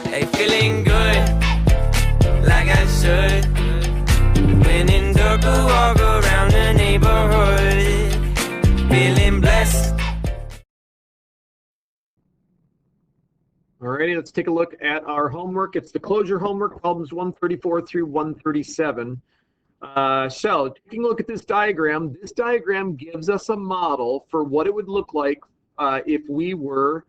Hey, feeling good, like I should. When in dark, I walk around the neighborhood, feeling blessed. Alrighty, let's take a look at our homework. It's the closure homework, problems 134 through 137. So taking a look at this diagram gives us a model for what it would look like if we were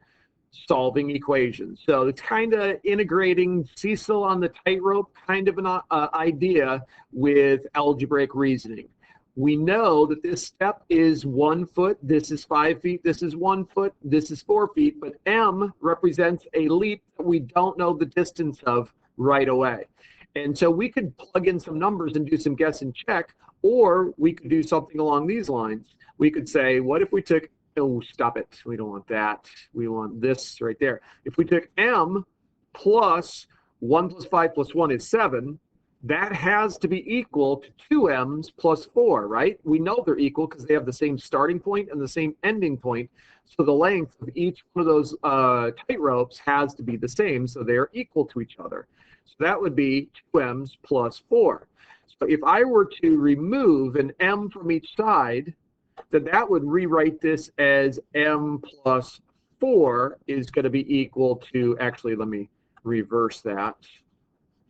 solving equations. So it's kind of integrating Cecil on the tightrope kind of an idea with algebraic reasoning. We know that this step is 1 foot, this is 5 feet, this is 1 foot, this is 4 feet, but M represents a leap that we don't know the distance of right away. And so we could plug in some numbers and do some guess and check, or we could do something along these lines. We could say, what if we took, oh, stop it, we don't want that. We want this right there. If we took M plus 1 plus 5 plus 1 is 7, that has to be equal to 2m's plus 4, right? We know they're equal because they have the same starting point and the same ending point. So the length of each one of those tight ropes has to be the same, so they're equal to each other. So that would be 2m's plus 4. So if I were to remove an m from each side, then that would rewrite this as m plus 4 is going to be equal to, actually, let me reverse that.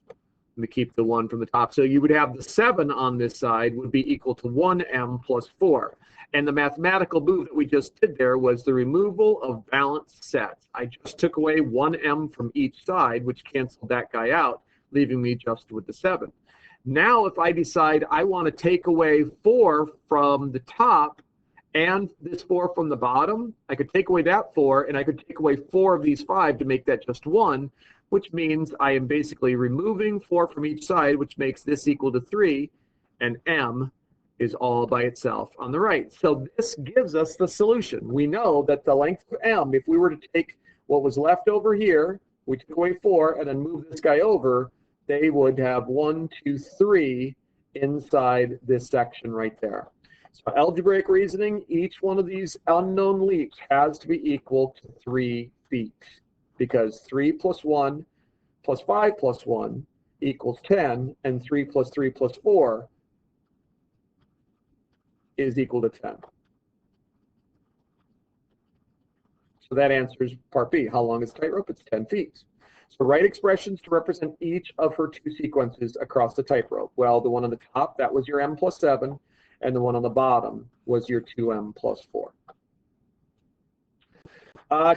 Let me keep the 1 from the top. So you would have the 7 on this side would be equal to 1m plus 4. And the mathematical move that we just did there was the removal of balanced sets. I just took away 1m from each side, which canceled that guy out, leaving me just with the 7. Now, if I decide I want to take away 4 from the top and this 4 from the bottom, I could take away that 4, and I could take away 4 of these 5 to make that just 1, which means I am basically removing 4 from each side, which makes this equal to 3, and m is all by itself on the right. So this gives us the solution. We know that the length of m, if we were to take what was left over here, we took away 4, and then move this guy over, they would have 1, 2, 3 inside this section right there. So algebraic reasoning, each one of these unknown leaps has to be equal to 3 feet, because 3 plus 1 plus 5 plus 1 equals 10, and 3 plus 3 plus 4 is equal to 10. So that answers part B. How long is the tightrope? It's 10 feet. So write expressions to represent each of her 2 sequences across the tightrope. Well, the one on the top, that was your m plus 7, and the one on the bottom was your 2m plus 4.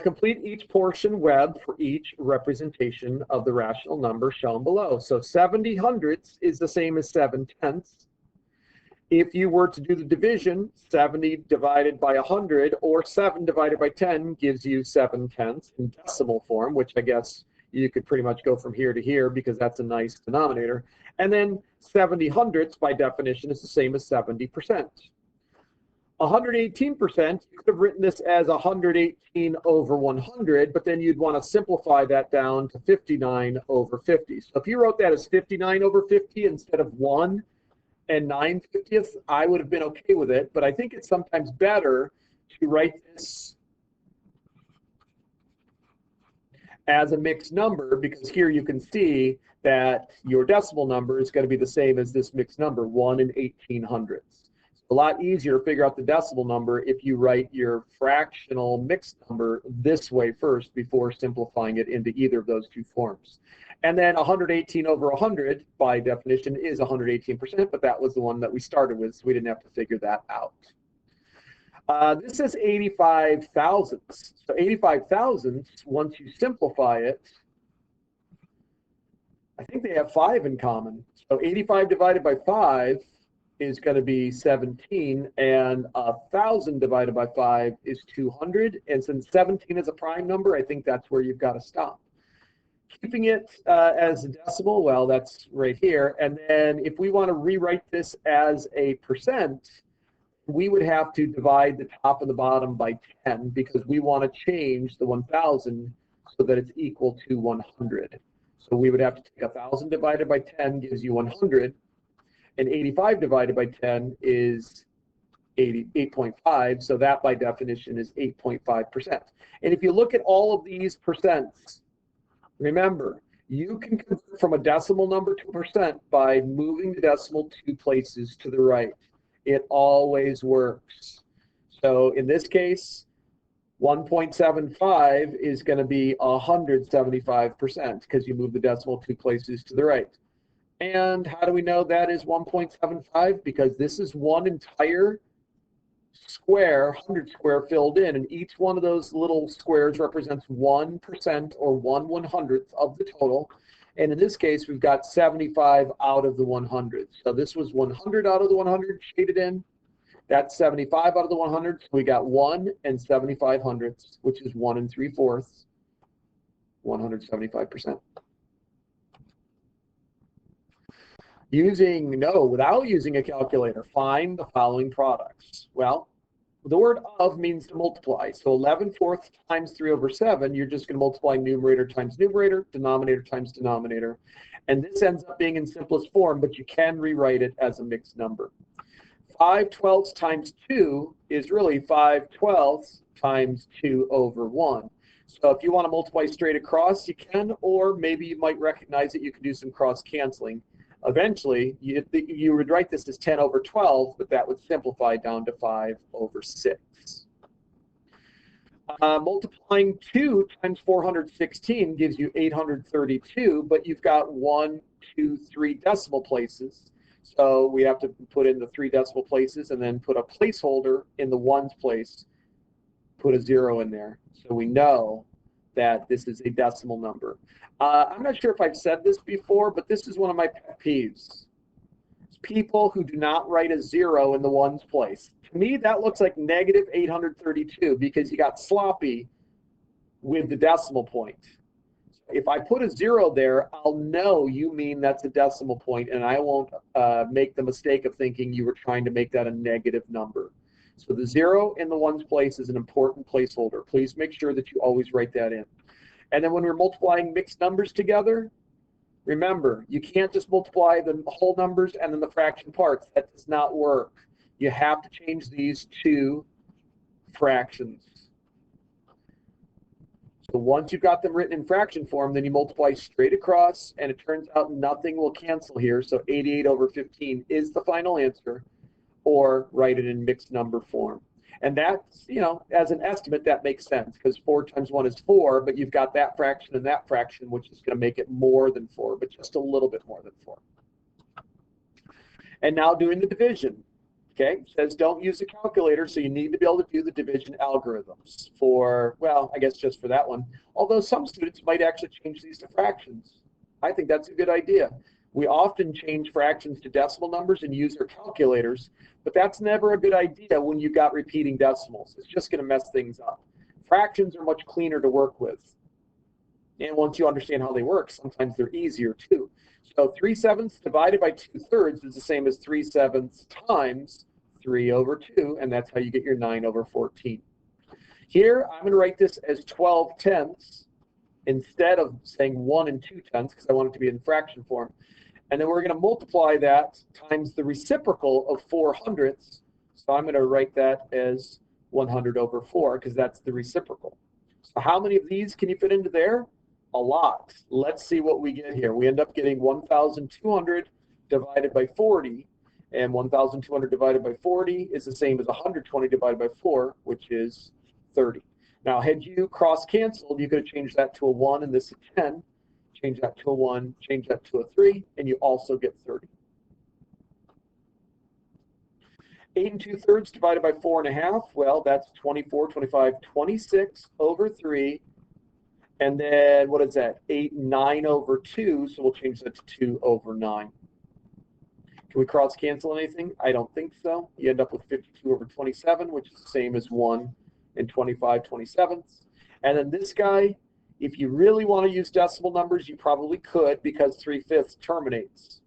Complete each portion web for each representation of the rational number shown below. So 70 hundredths is the same as 7 tenths. If you were to do the division, 70 divided by 100 or 7 divided by 10 gives you 7 tenths in decimal form, which I guess you could pretty much go from here to here because that's a nice denominator. And then 70 hundredths by definition is the same as 70%. 118%, you could have written this as 118 over 100, but then you'd want to simplify that down to 59 over 50. So if you wrote that as 59 over 50 instead of 1 and 9/50, I would have been okay with it, but I think it's sometimes better to write this as a mixed number, because here you can see that your decimal number is going to be the same as this mixed number, 1 and 18 hundredths. It's a lot easier to figure out the decimal number if you write your fractional mixed number this way first before simplifying it into either of those 2 forms. And then 118 over 100, by definition, is 118%, but that was the one that we started with, so we didn't have to figure that out. This is 85 thousandths. So 85 thousandths, once you simplify it, I think they have 5 in common. So 85 divided by 5 is going to be 17, and 1,000 divided by 5 is 200. And since 17 is a prime number, I think that's where you've got to stop. Keeping it as a decimal, well, that's right here. And then if we want to rewrite this as a percent, we would have to divide the top and the bottom by 10 because we want to change the 1,000 so that it's equal to 100. So we would have to take 1,000 divided by 10 gives you 100, and 85 divided by 10 is 8.5, so that by definition is 8.5%. And if you look at all of these percents, Remember, you can convert from a decimal number to percent by moving the decimal 2 places to the right. It always works. So in this case, 1.75 is going to be 175% because you move the decimal 2 places to the right. And how do we know that is 1.75? Because this is one entire square, 100 square filled in, and each one of those little squares represents 1% or 1/100th of the total. And in this case, we've got 75 out of the 100. So this was 100 out of the 100 shaded in. That's 75 out of the 100. So we got 1 and 75 hundredths, which is 1 3/4, 175%. Without using a calculator, find the following products. Well, the word of means to multiply. So 11/4 times 3/7, you're just going to multiply numerator times numerator, denominator times denominator. And this ends up being in simplest form, but you can rewrite it as a mixed number. 5/12 times 2 is really 5/12 times 2/1. So if you want to multiply straight across, you can, or maybe you might recognize that you can do some cross canceling. Eventually, you would write this as 10/12, but that would simplify down to 5/6. Multiplying 2 times 416 gives you 832, but you've got 1, 2, 3 decimal places. So we have to put in the 3 decimal places and then put a placeholder in the ones place, put a 0 in there. So we know that this is a decimal number. I'm not sure if I've said this before, but this is one of my pet peeves. It's people who do not write a 0 in the ones place. To me, that looks like negative 832 because you got sloppy with the decimal point. If I put a 0 there, I'll know you mean that's a decimal point, and I won't make the mistake of thinking you were trying to make that a negative number. So the 0 in the ones place is an important placeholder. Please make sure that you always write that in. And then when we're multiplying mixed numbers together, remember, you can't just multiply the whole numbers and then the fraction parts. That does not work. You have to change these to fractions. So once you've got them written in fraction form, then you multiply straight across, and it turns out nothing will cancel here. So 88/15 is the final answer, or write it in mixed number form. And that's, as an estimate, that makes sense because 4 times 1 is 4, but you've got that fraction and that fraction, which is going to make it more than 4, but just a little bit more than 4. And now doing the division. Okay, it says don't use a calculator, so you need to be able to do the division algorithms for, well, I guess just for that one. Although some students might actually change these to fractions. I think that's a good idea. We often change fractions to decimal numbers and use our calculators, but that's never a good idea when you've got repeating decimals. It's just going to mess things up. Fractions are much cleaner to work with. And once you understand how they work, sometimes they're easier too. So 3/7 divided by 2/3 is the same as 3/7 times 3/2, and that's how you get your 9/14. Here, I'm going to write this as 12/10 instead of saying 1 2/10 because I want it to be in fraction form. And then we're going to multiply that times the reciprocal of 4/100. So I'm going to write that as 100/4 because that's the reciprocal. So how many of these can you fit into there? A lot. Let's see what we get here. We end up getting 1,200 divided by 40. And 1,200 divided by 40 is the same as 120 divided by 4, which is 30. Now, had you cross-canceled, you could have changed that to a 1 and this a 10. Change that to a 1, change that to a 3, and you also get 30. 8 2/3 divided by 4.5, well, that's 24, 25, 26/3. And then what is that? 8 9/2, so we'll change that to 2/9. Can we cross cancel anything? I don't think so. You end up with 52/27, which is the same as 1 and 25/27. And then this guy, if you really want to use decimal numbers, you probably could because 3/5 terminates.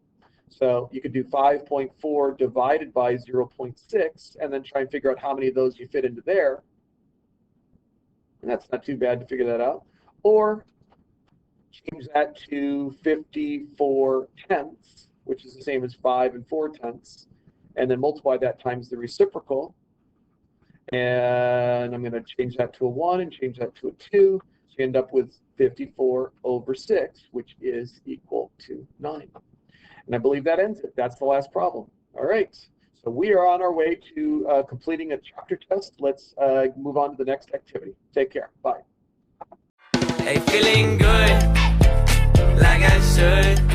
So you could do 5.4 divided by 0.6 and then try and figure out how many of those you fit into there. And that's not too bad to figure that out. Or change that to 54/10, which is the same as 5 4/10, and then multiply that times the reciprocal. And I'm going to change that to a 1 and change that to a 2. So you end up with 54 over 6, which is equal to 9. And I believe that ends it. That's the last problem. All right. So we are on our way to completing a chapter test. Let's move on to the next activity. Take care. Bye. Hey, feeling good, like I should.